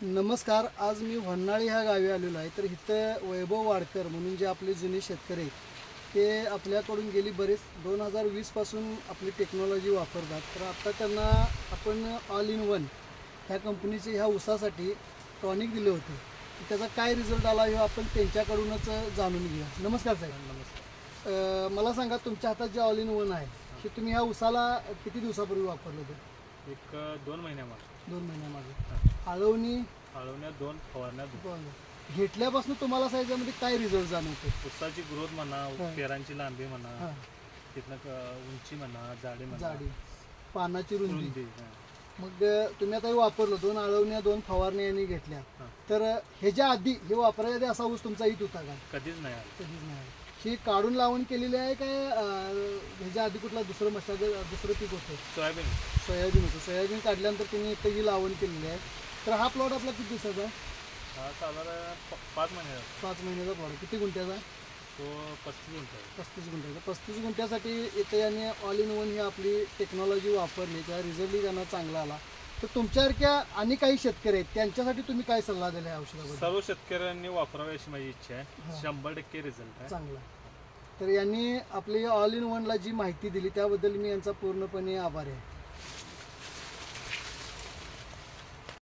नमस्कार. आज मी व्हन्नाळी ह्या गावी आलेलो आहे. तर इथं वैभव वाडकर म्हणून जे आपले जुने शेतकरी आहेत ते आपल्याकडून गेली बरेच 2020पासून आपली टेक्नॉलॉजी वापरतात. तर आता त्यांना आपण ऑल इन वन ह्या कंपनीचे ह्या ऊसासाठी टॉनिक दिले होते. तर त्याचा काय रिझल्ट आला हे आपण त्यांच्याकडूनच जाणून घेऊया. नमस्कार साहेब. नमस्कार. मला सांगा, तुमच्या हातात जे ऑल इन वन आहे हे तुम्ही ह्या ऊसाला किती दिवसापूर्वी वापरलं होतं? एक 2 महिन्यामागे. 2 महिन्यामागे. आळवणी आळवण्यात 2 फवारण्यात घेतल्यापासून तुम्हाला साहेब यामध्ये काय रिझल्ट जाणवतो? ऊसाची ग्रोथ म्हणा, पेरांची लांबी म्हणा, हां, तिथनं उंची म्हणा, जाडी म्हणा, जाडी, पानाची रुंदी. रुंदी. मग तुम्ही आता हे वापरलं, 2 आळवण्या 2 फवारण्या यांनी घेतल्या. हां. तर ह्याच्या आधी हे वापरायच्या आधी असा ऊस तुमचा हित होता का? कधीच नाही आलं. कधीच नाही. ही काढून लावून केलेली आहे काय? ह्याच्या आधी कुठला दुसरं पीक होतं? सोयाबीन सोयाबीन होतं. सोयाबीन काढल्यानंतर तुम्ही इथं ही लावण केलेली आहे. तर हा प्लॉट आपला किती दिवसाचा आहे? हा साधारण 5 महिन्याचा. 5 महिन्याचा प्लॉट. किती गुंठ्याचा? तो 35 गुंठा आहे. 35 गुंठ्याचा. 35 गुंठ्यासाठी इथे यांनी ऑल इन वन ही आपली टेक्नॉलॉजी वापरली, त्या रिझल्टही त्यांना चांगला आला. तर तुमच्यासारख्या आणि काही शेतकरी आहेत त्यांच्यासाठी तुम्ही काय सल्ला दिला या औषधाबद्दल? सर्व शेतकऱ्यांनी वापरावे अशी माझी इच्छा आहे. हां. 100% रिझल्ट आहे. चांगला. तर यांनी आपली ऑल इन वनला जी माहिती दिली त्याबद्दल मी यांचा पूर्णपणे आभारी आहे.